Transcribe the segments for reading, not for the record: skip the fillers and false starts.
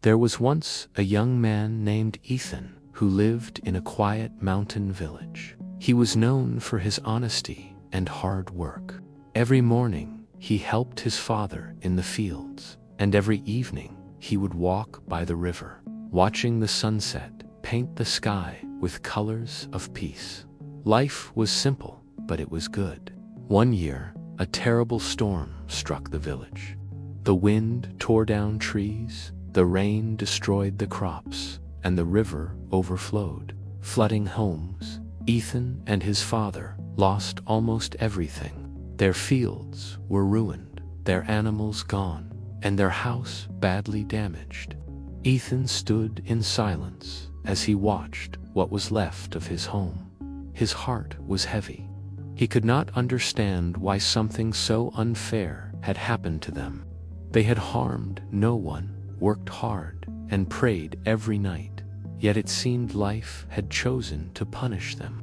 There was once a young man named Ethan who lived in a quiet mountain village. He was known for his honesty and hard work. Every morning, he helped his father in the fields, and every evening, he would walk by the river, watching the sunset paint the sky with colors of peace. Life was simple, but it was good. One year, a terrible storm struck the village. The wind tore down trees, the rain destroyed the crops, and the river overflowed, flooding homes. Ethan and his father lost almost everything. Their fields were ruined, their animals gone, and their house badly damaged. Ethan stood in silence as he watched what was left of his home. His heart was heavy. He could not understand why something so unfair had happened to them. They had harmed no one, worked hard, and prayed every night, yet it seemed life had chosen to punish them.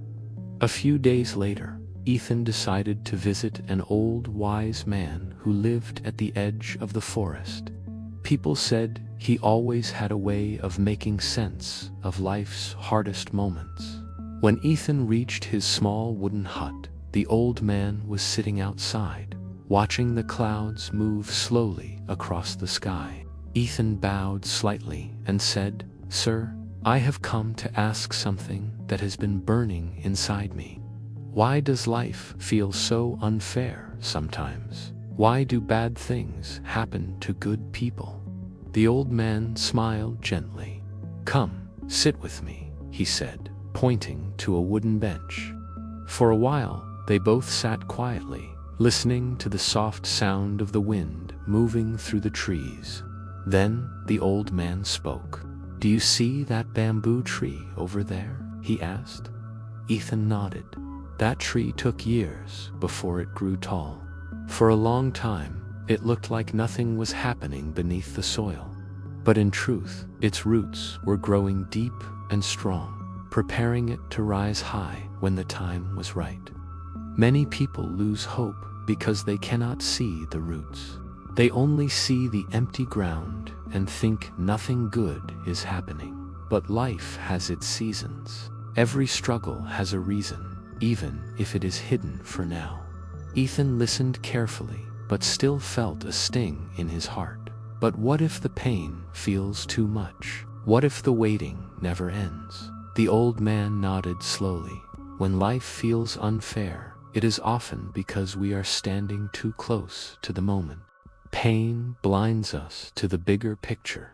A few days later, Ethan decided to visit an old wise man who lived at the edge of the forest. People said he always had a way of making sense of life's hardest moments. When Ethan reached his small wooden hut, the old man was sitting outside, watching the clouds move slowly across the sky. Ethan bowed slightly and said, "Sir, I have come to ask something that has been burning inside me. Why does life feel so unfair sometimes? Why do bad things happen to good people?" The old man smiled gently. "Come, sit with me," he said, pointing to a wooden bench. For a while, they both sat quietly, listening to the soft sound of the wind moving through the trees. Then the old man spoke. "Do you see that bamboo tree over there?" he asked. Ethan nodded. That tree took years before it grew tall. For a long time, it looked like nothing was happening beneath the soil. But in truth, its roots were growing deep and strong, preparing it to rise high when the time was right. Many people lose hope because they cannot see the roots. They only see the empty ground and think nothing good is happening. But life has its seasons. Every struggle has a reason, even if it is hidden for now. Ethan listened carefully, but still felt a sting in his heart. But what if the pain feels too much? What if the waiting never ends? The old man nodded slowly. When life feels unfair, it is often because we are standing too close to the moment. Pain blinds us to the bigger picture.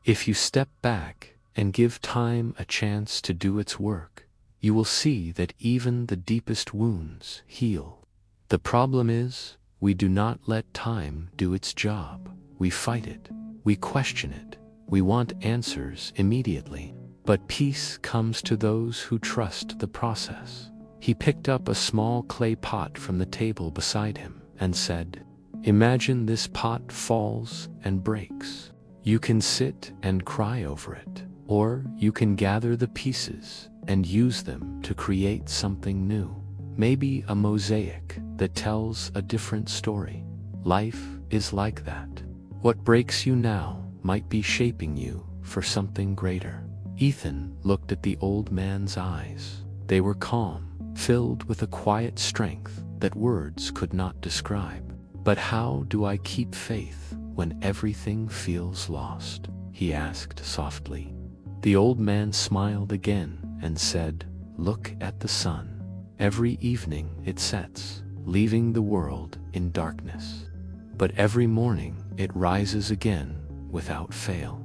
If you step back and give time a chance to do its work, you will see that even the deepest wounds heal. The problem is, we do not let time do its job. We fight it. We question it. We want answers immediately. But peace comes to those who trust the process. He picked up a small clay pot from the table beside him and said, "Imagine this pot falls and breaks. You can sit and cry over it, or you can gather the pieces and use them to create something new. Maybe a mosaic that tells a different story. Life is like that. What breaks you now might be shaping you for something greater." Ethan looked at the old man's eyes. They were calm, filled with a quiet strength that words could not describe. "But how do I keep faith when everything feels lost?" he asked softly. The old man smiled again and said, "Look at the sun. Every evening it sets, leaving the world in darkness. But every morning it rises again without fail.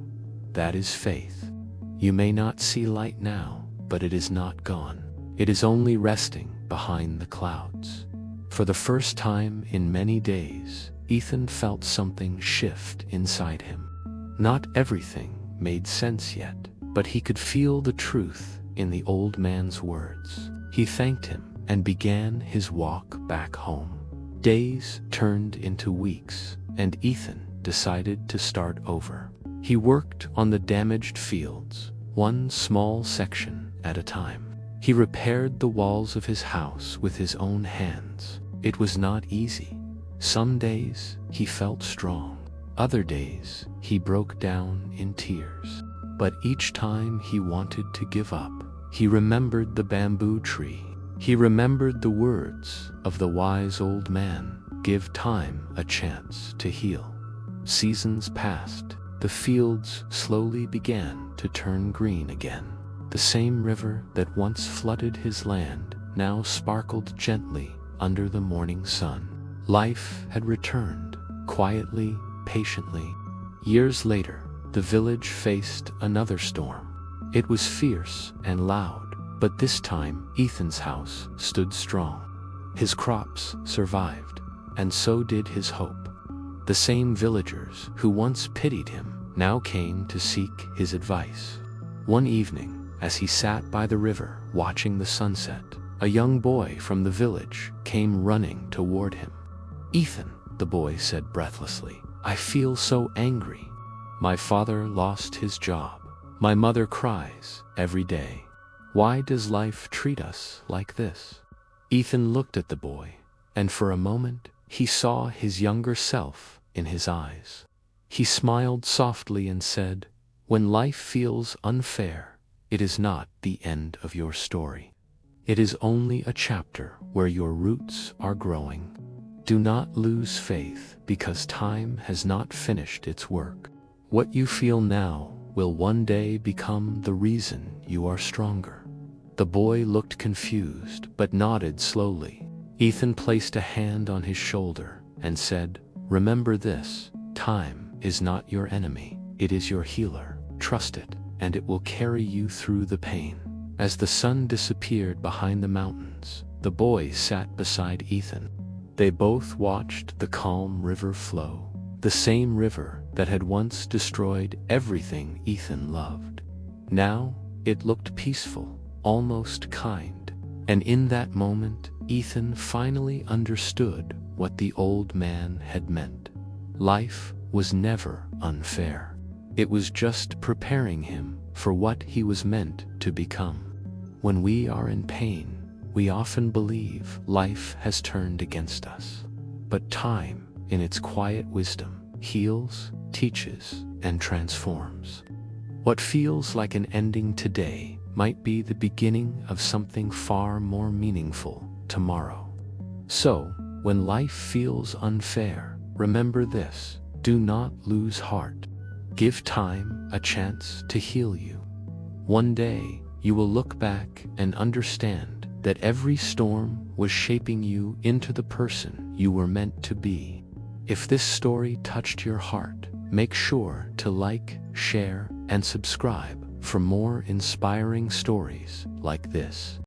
That is faith. You may not see light now, but it is not gone. It is only resting behind the clouds." For the first time in many days, Ethan felt something shift inside him. Not everything made sense yet, but he could feel the truth in the old man's words. He thanked him and began his walk back home. Days turned into weeks, and Ethan decided to start over. He worked on the damaged fields, one small section at a time. He repaired the walls of his house with his own hands. It was not easy. Some days he felt strong. Other days, he broke down in tears. But each time he wanted to give up, he remembered the bamboo tree. He remembered the words of the wise old man, "Give time a chance to heal." Seasons passed. The fields slowly began to turn green again. The same river that once flooded his land now sparkled gently under the morning sun. Life had returned, quietly, patiently. Years later, the village faced another storm. It was fierce and loud, but this time Ethan's house stood strong. His crops survived, and so did his hope. The same villagers who once pitied him now came to seek his advice. One evening, as he sat by the river watching the sunset, a young boy from the village came running toward him. "Ethan," the boy said breathlessly, "I feel so angry. My father lost his job. My mother cries every day. Why does life treat us like this?" Ethan looked at the boy, and for a moment he saw his younger self in his eyes. He smiled softly and said, "When life feels unfair, it is not the end of your story. It is only a chapter where your roots are growing. Do not lose faith because time has not finished its work. What you feel now will one day become the reason you are stronger." The boy looked confused but nodded slowly. Ethan placed a hand on his shoulder and said, "Remember this, time is not your enemy, it is your healer. Trust it, and it will carry you through the pain." As the sun disappeared behind the mountains, the boy sat beside Ethan. They both watched the calm river flow, the same river that had once destroyed everything Ethan loved. Now it looked peaceful, almost kind, and in that moment Ethan finally understood what the old man had meant. Life was never unfair. It was just preparing him for what he was meant to become. When we are in pain, we often believe life has turned against us. But time, in its quiet wisdom, heals, teaches, and transforms. What feels like an ending today might be the beginning of something far more meaningful tomorrow. So, when life feels unfair, remember this: do not lose heart. Give time a chance to heal you. One day, you will look back and understand that every storm was shaping you into the person you were meant to be. If this story touched your heart, make sure to like, share, and subscribe for more inspiring stories like this.